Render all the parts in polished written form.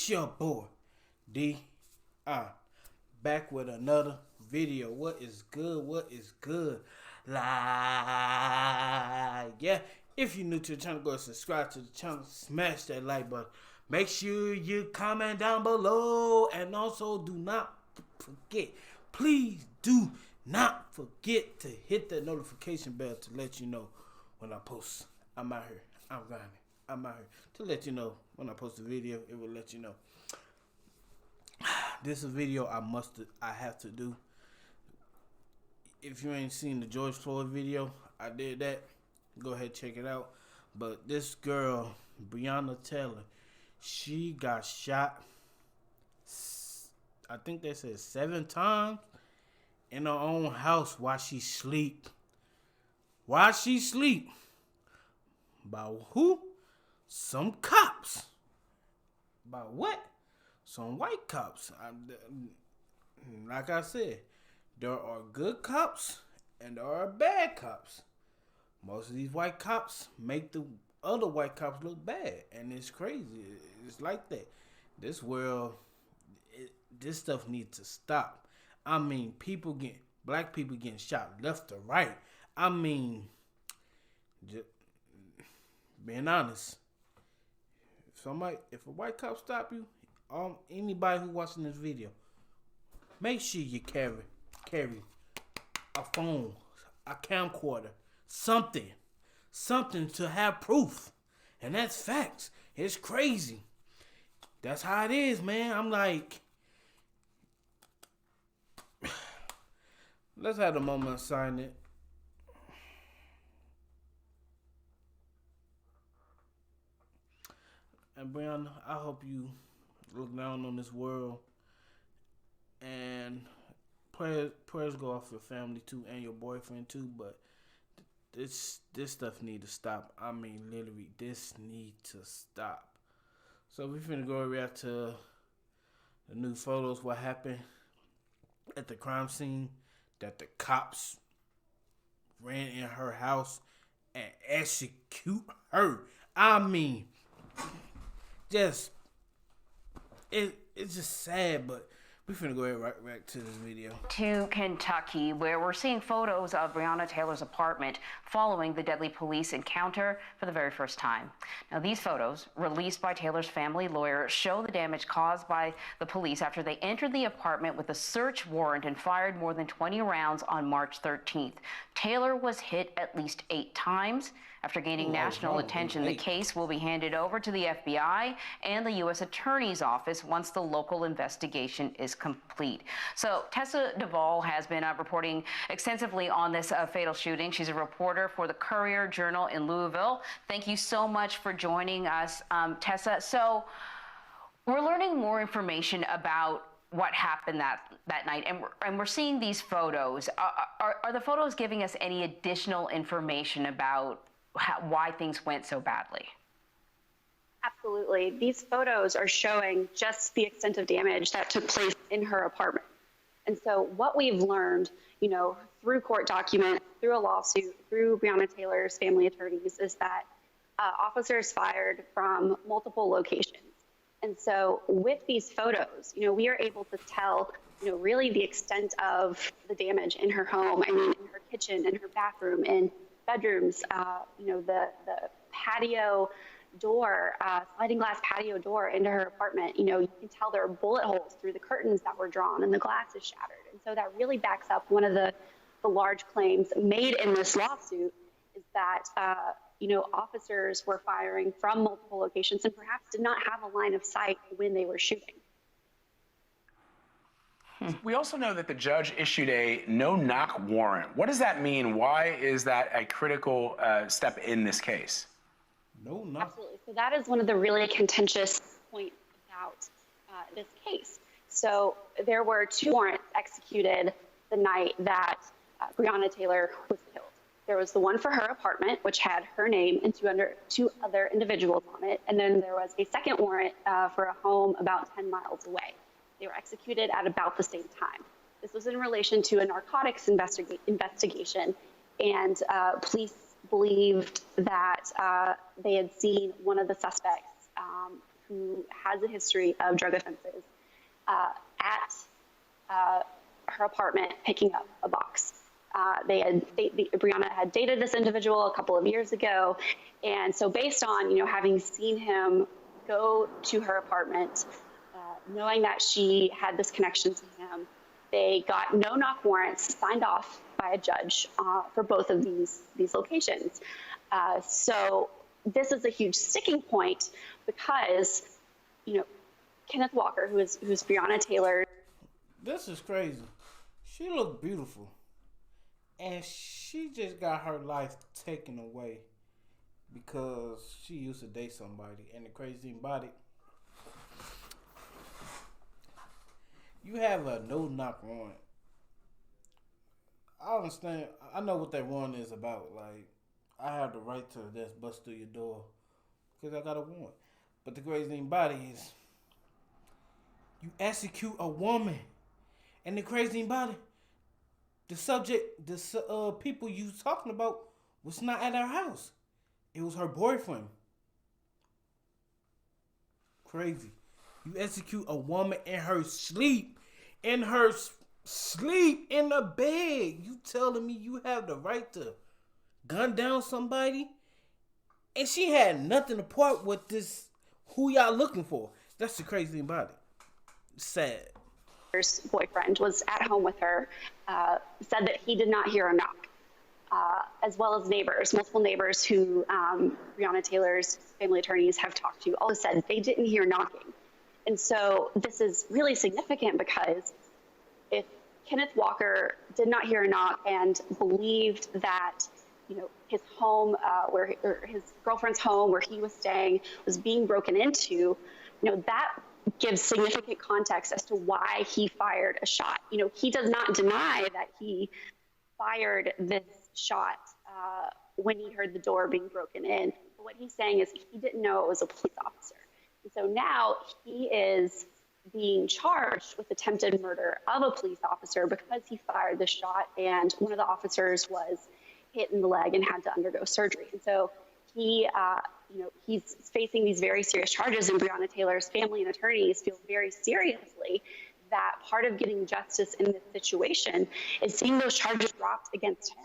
It's your boy, D. Back with another video. What is good? What is good? Like, yeah. If you're new to the channel, go subscribe to the channel. Smash that like button. Make sure you comment down below. And also, do not forget. Please do not forget to hit that notification bell to let you know when I post. I'm out here. I'm grinding. I'm out here to let you know when I post a video. It will let you know. This is a video I have to do. If you ain't seen the George Floyd video, I did that. Go ahead, check it out. But this girl, Breonna Taylor, she got shot, I think they said 7 times in her own house while she sleep. While she sleep. By who? Some cops. By what? Some white cops. Like I said, there are good cops and there are bad cops. Most of these white cops make the other white cops look bad, and it's crazy. It's like that. This world, this stuff needs to stop. I mean, black people getting shot left or right. I mean, just being honest, if a white cop stop you, anybody who watching this video, make sure you carry a phone, a camcorder, something to have proof. And that's facts. It's crazy. That's how it is, man. I'm like, let's have a moment of silence. And Breonna, I hope you look down on this world, and prayers go off your family too, and your boyfriend too. But this stuff need to stop. I mean, literally, this need to stop. So we finna go react to the new photos. What happened at the crime scene? That the cops ran in her house and execute her. I mean, it's just sad, but we finna go ahead right back to this video. To Kentucky, where we're seeing photos of Breonna Taylor's apartment following the deadly police encounter for the very first time. Now, these photos, released by Taylor's family lawyer, show the damage caused by the police after they entered the apartment with a search warrant and fired more than 20 rounds on March 13th. Taylor was hit at least 8 times. After gaining national attention, the case will be handed over to the FBI and the U.S. Attorney's Office once the local investigation is complete. So Tessa Duvall has been reporting extensively on this fatal shooting. She's a reporter for the Courier-Journal in Louisville. Thank you so much for joining us, Tessa. So we're learning more information about what happened that night, and we're seeing these photos. Are the photos giving us any additional information about why things went so badly? Absolutely. These photos are showing just the extent of damage that took place in her apartment. And so what we've learned, through court documents, through a lawsuit, through Breonna Taylor's family attorneys, is that officers fired from multiple locations. And so with these photos, we are able to tell, really the extent of the damage in her home. I mean, in her kitchen, in her bathroom, in bedrooms, the patio door, sliding glass patio door into her apartment. You can tell there are bullet holes through the curtains that were drawn and the glass is shattered. And so that really backs up one of the large claims made in this lawsuit, is that, officers were firing from multiple locations and perhaps did not have a line of sight when they were shooting. We also know that the judge issued a no-knock warrant. What does that mean? Why is that a critical step in this case? No knock. Absolutely. So that is one of the really contentious points about this case. So there were 2 warrants executed the night that Breonna Taylor was killed. There was the one for her apartment, which had her name and 2 other individuals on it. And then there was a second warrant for a home about 10 miles away. They were executed at about the same time. This was in relation to a narcotics investigation, and police believed that they had seen one of the suspects who has a history of drug offenses at her apartment picking up a box. Brianna had dated this individual a couple of years ago, and so based on having seen him go to her apartment, knowing that she had this connection to him, they got no-knock warrants signed off by a judge for both of these locations. So this is a huge sticking point because Kenneth Walker, who's Breonna Taylor. This is crazy. She looked beautiful. And she just got her life taken away because she used to date somebody. And the crazy thing about it, you have a no-knock warrant. I understand. I know what that warrant is about. Like, I have the right to just bust through your door because I got a warrant. But the crazy thing about it is, you execute a woman. And the crazy thing about it, the people you was talking about was not at her house. It was her boyfriend. Crazy. You execute a woman in her sleep. In her sleep in the bed. You telling me you have the right to gun down somebody? And she had nothing to part with this, who y'all looking for. That's the crazy thing about it. Sad. Boyfriend was at home with her, said that he did not hear a knock, as well as neighbors, multiple neighbors who Breonna Taylor's family attorneys have talked to, all said they didn't hear knocking. And so this is really significant because if Kenneth Walker did not hear a knock and believed that his home, or his girlfriend's home where he was staying was being broken into, that gives significant context as to why he fired a shot. He does not deny that he fired this shot when he heard the door being broken in. But what he's saying is he didn't know it was a police officer. And so now he is being charged with attempted murder of a police officer because he fired the shot and one of the officers was hit in the leg and had to undergo surgery. And so he's facing these very serious charges, and Breonna Taylor's family and attorneys feel very seriously that part of getting justice in this situation is seeing those charges dropped against him.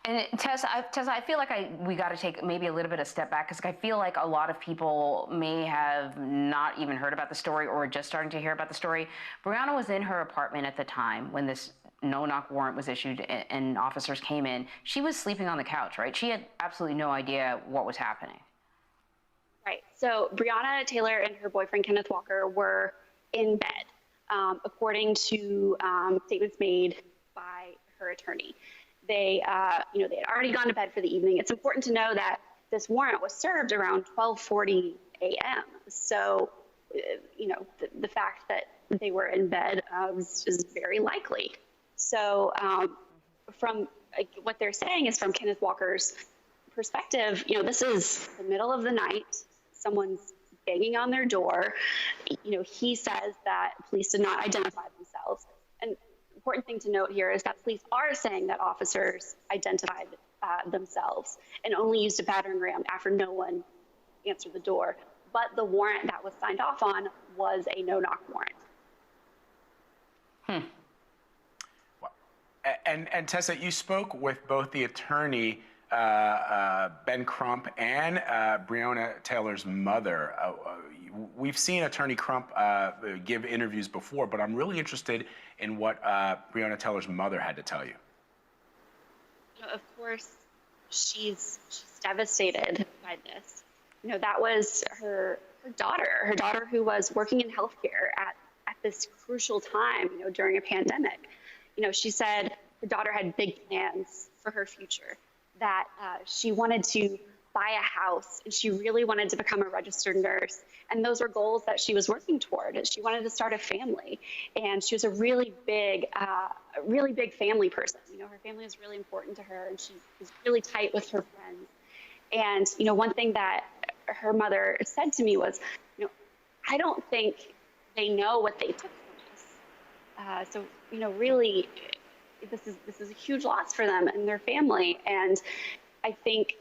And Tessa, I feel like we got to take maybe a little bit of step back because I feel like a lot of people may have not even heard about the story or just starting to hear about the story. Breonna was in her apartment at the time when this no-knock warrant was issued and officers came in. She was sleeping on the couch, right? She had absolutely no idea what was happening. Right. So Breonna Taylor and her boyfriend, Kenneth Walker, were in bed, according to statements made by her attorney. They had already gone to bed for the evening. It's important to know that this warrant was served around 12:40 a.m. So, the fact that they were in bed is very likely. So from what they're saying is from Kenneth Walker's perspective, this is the middle of the night. Someone's banging on their door. He says that police did not identify themselves. And important thing to note here is that police are saying that officers identified themselves and only used a battering ram after no one answered the door. But the warrant that was signed off on was a no-knock warrant. And Tessa, you spoke with both the attorney, Ben Crump, and Breonna Taylor's mother. We've seen Attorney Crump give interviews before, but I'm really interested in what Breonna Taylor's mother had to tell you. Of course, she's devastated by this. That was her daughter who was working in healthcare at this crucial time, during a pandemic. She said her daughter had big plans for her future, that she wanted to buy a house and she really wanted to become a registered nurse. And those were goals that she was working toward. She wanted to start a family, and she was a really big family person. Her family was really important to her, and she was really tight with her friends. And, one thing that her mother said to me was, I don't think they know what they took from us. So, really, this is a huge loss for them and their family. And I think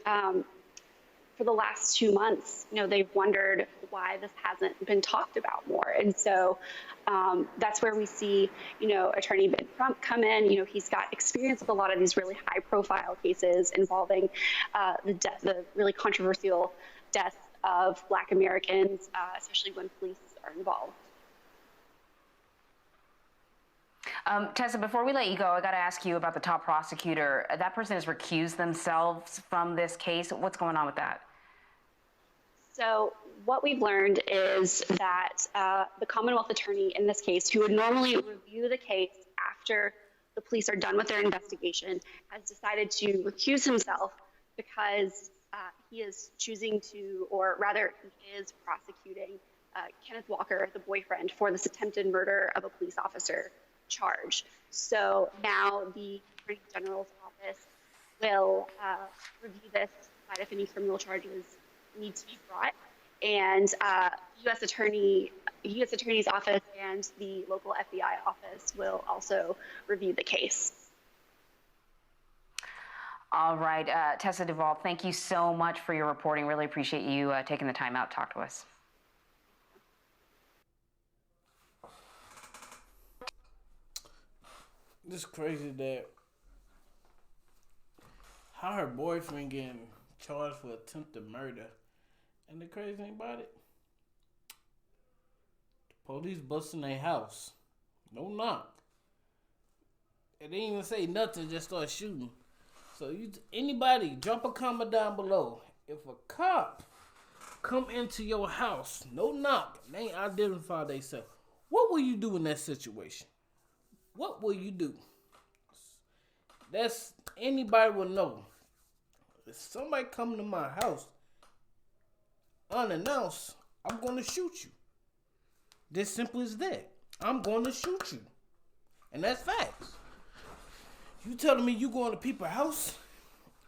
for for the last 2 months, they've wondered why this hasn't been talked about more. And so that's where we see, Attorney Ben Crump come in. He's got experience with a lot of these really high-profile cases involving the really controversial death of Black Americans, especially when police are involved. Tessa, before we let you go, I got to ask you about the top prosecutor. That person has recused themselves from this case. What's going on with that? So what we've learned is that the Commonwealth attorney in this case, who would normally review the case after the police are done with their investigation, has decided to recuse himself because he is choosing to, or rather he is prosecuting Kenneth Walker, the boyfriend, for this attempted murder of a police officer charge. So now the Attorney General's office will review this, decide if any criminal charges need to be brought, and U.S. Attorney's office and the local FBI office will also review the case. All right, Tessa Duvall, thank you so much for your reporting. Really appreciate you taking the time out to talk to us. It's crazy that how her boyfriend getting charged for attempted murder. And the crazy thing about it, the police busting their house. No knock. And they didn't even say nothing, just start shooting. So anybody, drop a comment down below. If a cop come into your house, no knock, they ain't identify themselves, what will you do in that situation? What will you do? That's, anybody will know. If somebody come to my house unannounced, I'm going to shoot you. This simple as that. I'm going to shoot you. And that's facts. You telling me you going to people's house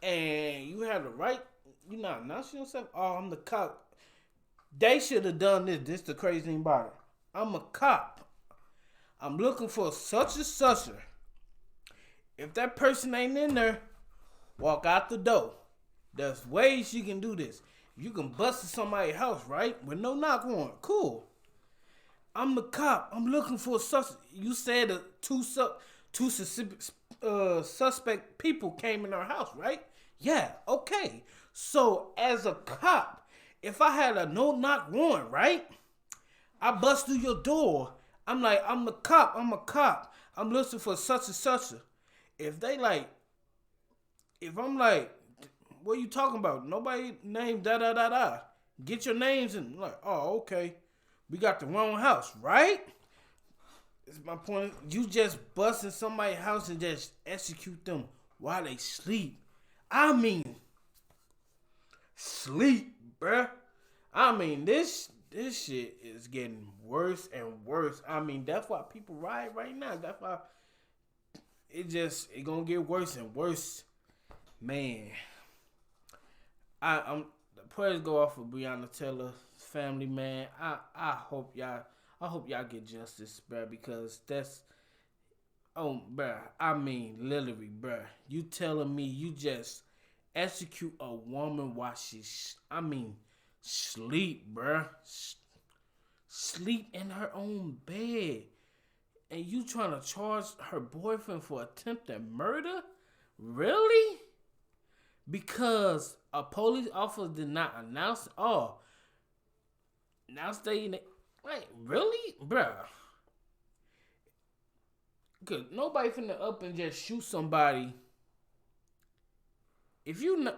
and you have the right, you not announcing yourself? Oh, I'm the cop. They should have done this. This is the crazy thing about it. I'm a cop. I'm looking for such and such. If that person ain't in there, walk out the door. There's ways you can do this. You can bust in somebody's house, right? With no knock on. Cool. I'm the cop. I'm looking for such. You said two suspect people came in our house, right? Yeah, okay. So as a cop, if I had a no knock warrant, right? I bust through your door. I'm like, I'm the cop. I'm a cop. I'm looking for such and such. If they like, if I'm like, what are you talking about? Nobody named da-da-da-da. Get your names in. Like, oh, okay. We got the wrong house, right? It's my point. You just bust in somebody's house and just execute them while they sleep. I mean, sleep, bruh. I mean, this shit is getting worse and worse. I mean, that's why people riot right now. That's why it gonna get worse and worse. Man, the prayers go off for Breonna Taylor's family, man. I hope y'all get justice, bruh, because that's, oh, bruh, I mean, literally, bruh, you telling me you just execute a woman while she's, sleep, bruh. Sleep in her own bed. And you trying to charge her boyfriend for attempted murder? Really? Because a police officer did not announce it? Oh, now stay in it. Wait, really? Bruh. Cause nobody finna up and just shoot somebody. If you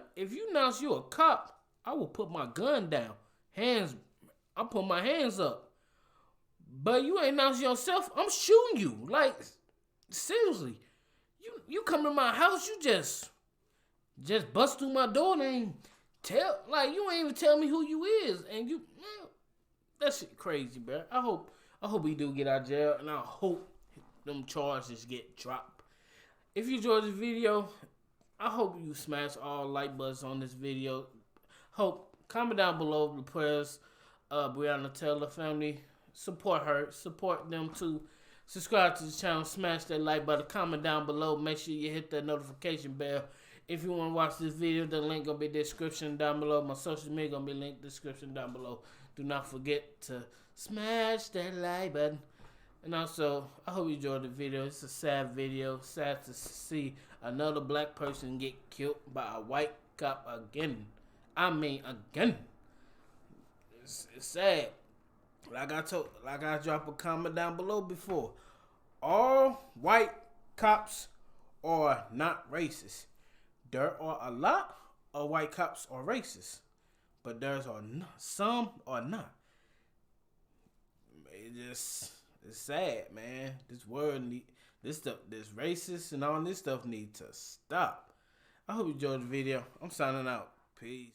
announce you a cop, I will put my gun down. I put my hands up. But you ain't announce yourself, I'm shooting you. Like, seriously. You come to my house, you just bust through my door and ain't you ain't even tell me who you is. And you, man, that shit crazy, bro. I hope he do get out of jail, and I hope them charges get dropped. If you enjoyed this video, I hope you smash all like buttons on this video. Comment down below the prayers Breonna Taylor family. Support her. Support them too. Subscribe to the channel. Smash that like button. Comment down below. Make sure you hit that notification bell. If you want to watch this video, the link gonna be in the description down below. My social media gonna be linked in the description down below. Do not forget to smash that like button. And also, I hope you enjoyed the video. It's a sad video. Sad to see another black person get killed by a white cop again. I mean, again. It's sad. Like I dropped a comment down below before. All white cops are not racist. There are a lot of white cops are racist, but there's some are not. It's sad, man. This racist and all this stuff need to stop. I hope you enjoyed the video. I'm signing out. Peace.